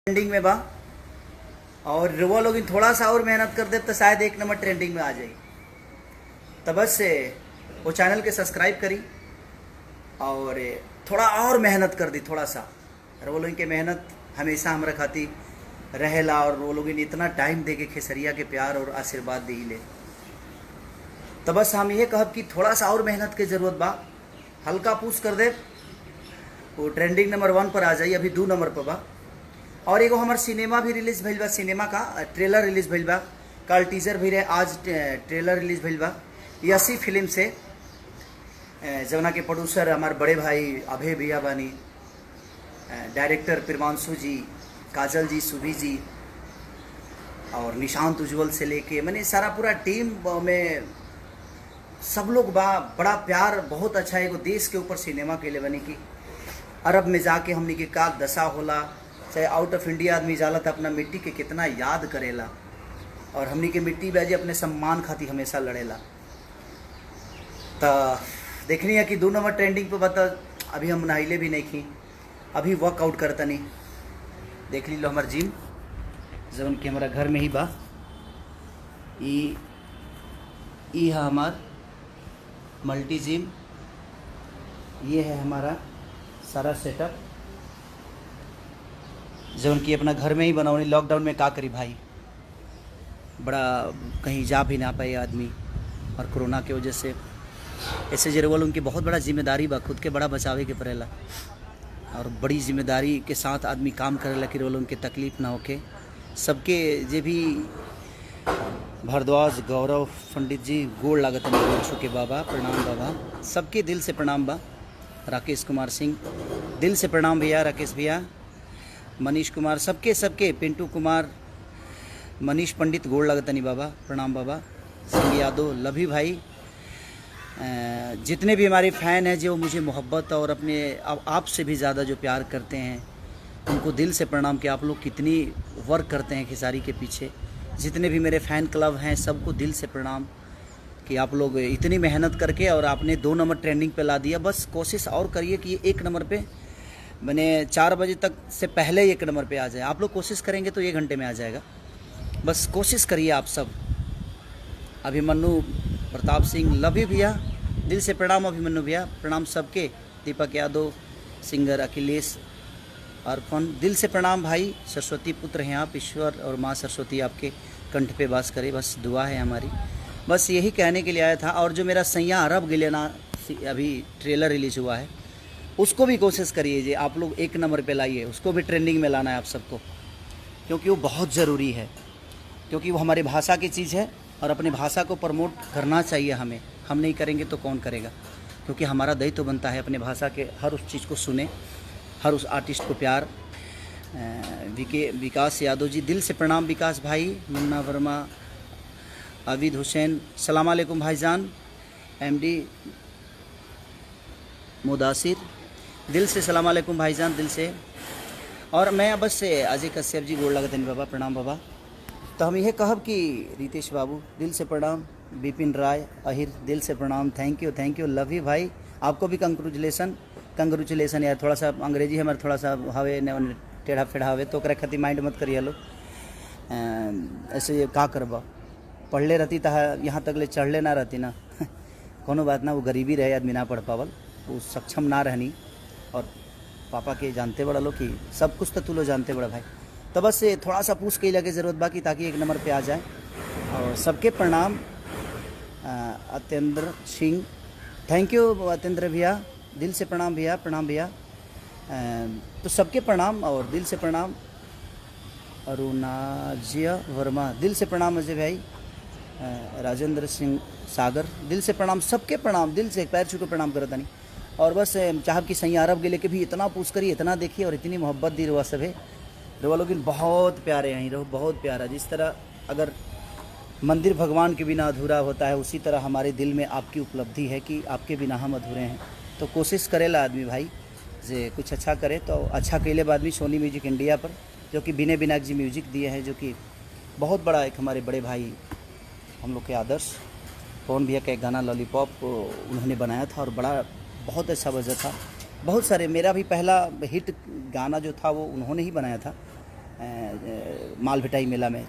Trending में बा। और वो लोग थोड़ा सा और मेहनत कर दे तो शायद 1 नंबर ट्रेंडिंग में आ जाए। तो बस वो चैनल के सब्सक्राइब करी और थोड़ा और मेहनत कर दी थोड़ा सा। और वो लोग के मेहनत हमेशा हमरा खाती रहेला और वो लोग इतना टाइम दे के खेसरिया के प्यार और आशीर्वाद दी ले। तो बस हम ये कहब कि थोड़ा सा और मेहनत के ज़रूरत बा। हल्का पुश कर दे वो ट्रेंडिंग नंबर 1 पर आ जाइए। अभी 2 नंबर पर बा। और एगो हमार सिनेमा भी रिलीज़ भइल बा। सिनेमा का ट्रेलर रिलीज़ भइल बा। कल टीजर भी रहे, आज ट्रेलर रिलीज़ भइल बा। यसी फिल्म से जवना के प्रोड्यूसर हमारे बड़े भाई अभय भैया बानी, डायरेक्टर प्रिमांशु जी, काजल जी, सुभी जी और निशांत उज्ज्वल से लेके मैंने सारा पूरा टीम में सब लोग बा। बड़ा प्यार, बहुत अच्छा एगो देश के ऊपर सिनेमा के लिए बनी कि अरब में जाके हमने के का दशा होला, चाहे आउट ऑफ इंडिया आदमी जाला तो अपना मिट्टी के कितना याद करेला और हमनी के मिट्टी बाजी अपने सम्मान खाती हमेशा लड़ेला। तो देखनी है कि 2 नंबर ट्रेंडिंग पे बता। अभी हम नहाइले भी नहीं खी, अभी वर्कआउट करता नहीं। देख ली लो हमार जिम जौन कि हमारा घर में ही बा। ई है हमार मल्टी जिम। ये है हमारा सारा सेटअप जौन कि अपना घर में ही बनाओनी। लॉकडाउन में का करी भाई, बड़ा कहीं जा भी ना पाए आदमी और कोरोना की वजह से ऐसे जरूर उनकी बहुत बड़ा जिम्मेदारी बा। खुद के बड़ा बचावे के पड़ेला और बड़ी जिम्मेदारी के साथ आदमी काम करेला कि रोल उनके तकलीफ ना होके। सबके जे भी भारद्वाज गौरव पंडित जी गोड़ लागत छू के बाबा प्रणाम बाबा, सबके दिल से प्रणाम बा। राकेश कुमार सिंह दिल से प्रणाम भैया, राकेश भैया, मनीष कुमार, सबके पिंटू कुमार, मनीष पंडित गोड़ लगतनी बाबा प्रणाम बाबा, सिंह यादव, लभी भाई, जितने भी हमारे फ़ैन हैं जो मुझे मोहब्बत और अपने आप से भी ज़्यादा जो प्यार करते हैं उनको दिल से प्रणाम कि आप लोग कितनी वर्क करते हैं खेसारी के पीछे। जितने भी मेरे फ़ैन क्लब हैं सबको दिल से प्रणाम कि आप लोग इतनी मेहनत करके और आपने 2 नंबर ट्रेंडिंग पे ला दिया। बस कोशिश और करिए कि 1 नंबर पे मैंने 4 बजे तक से पहले 1 नंबर पे आ जाए। आप लोग कोशिश करेंगे तो 1 घंटे में आ जाएगा। बस कोशिश करिए आप सब। अभिमन्यु प्रताप सिंह, लभी भैया दिल से प्रणाम, अभिमन्यु भैया प्रणाम सबके, दीपक यादव, सिंगर अखिलेश अर्पण दिल से प्रणाम भाई। सरस्वती पुत्र हैं आप, ईश्वर और माँ सरस्वती आपके कंठ पे वास करे, बस दुआ है हमारी। बस यही कहने के लिए आया था। और जो मेरा सैया अरब गिलेना अभी ट्रेलर रिलीज हुआ है उसको भी कोशिश करिए जी आप लोग 1 नंबर पे लाइए, उसको भी ट्रेंडिंग में लाना है आप सबको, क्योंकि वो बहुत ज़रूरी है, क्योंकि वो हमारी भाषा की चीज़ है और अपनी भाषा को प्रमोट करना चाहिए हमें। हम नहीं करेंगे तो कौन करेगा, क्योंकि हमारा दायित्व तो बनता है अपने भाषा के हर उस चीज़ को सुने, हर उस आर्टिस्ट को प्यार। विकास यादव जी दिल से प्रणाम, विकास भाई, मुन्ना वर्मा, आबिद हुसैन, सलाम अलैकुम भाईजान, एमडी मुदासिर दिल से सलाम अलैकुम भाईजान, दिल से। और मैं बस से अजय कश्यप जी गोड़ लगतनी बाबा प्रणाम बाबा। तो हम यह कहब कि रितेश बाबू दिल से प्रणाम, विपिन राय अहिर दिल से प्रणाम, थैंक यू लव यू भाई, आपको भी कंग्रेचुलेसन यार। थोड़ा सा अंग्रेजी हमारे थोड़ा सा हवे न टेढ़ा फेढ़ा हवे तो ओकरा खातिर माइंड मत करिए लो। ऐसे का करबा, पढ़ले रहती तो यहाँ तक ले चढ़ले ना रहती ना कोनो बात ना, वो गरीबी रहे आदमी ना पढ़ पावल, वो सक्षम ना रहनी। और पापा के जानते बड़ा लो कि सब कुछ तो तू लो जानते बड़ा भाई। तो बस थोड़ा सा पूछ के लगे ज़रूरत बाकी ताकि 1 नंबर पे आ जाए। और सबके प्रणाम। अतेंद्र सिंह, थैंक यू अतेंद्र भैया, दिल से प्रणाम भैया, प्रणाम भैया। तो सबके प्रणाम और दिल से प्रणाम। अरुणाज्य वर्मा दिल से प्रणाम, अजय भाई, राजेंद्र सिंह सागर दिल से प्रणाम, सबके प्रणाम, दिल से पैर छू के प्रणाम करता नहीं। और बस चाहब कि सही अरब गिले के भी इतना पूछ करिए, इतना देखिए और इतनी मोहब्बत दी रुआ सब है। रुआ लोग बहुत प्यारे हैं, रहो बहुत प्यारा। जिस तरह अगर मंदिर भगवान के बिना अधूरा होता है, उसी तरह हमारे दिल में आपकी उपलब्धि है कि आपके बिना हम अधूरे हैं। तो कोशिश करेला आदमी भाई जे कुछ अच्छा करे तो अच्छा कैले आदमी। सोनी म्यूजिक इंडिया पर जो कि बिने बिनाक जी म्यूजिक दिए हैं, जो कि बहुत बड़ा एक हमारे बड़े भाई हम लोग के आदर्श पवन भैया का एक गाना लॉलीपॉप उन्होंने बनाया था और बहुत अच्छा बजा था। बहुत सारे, मेरा भी पहला हिट गाना जो था वो उन्होंने ही बनाया था। माल भिटाई मेला में।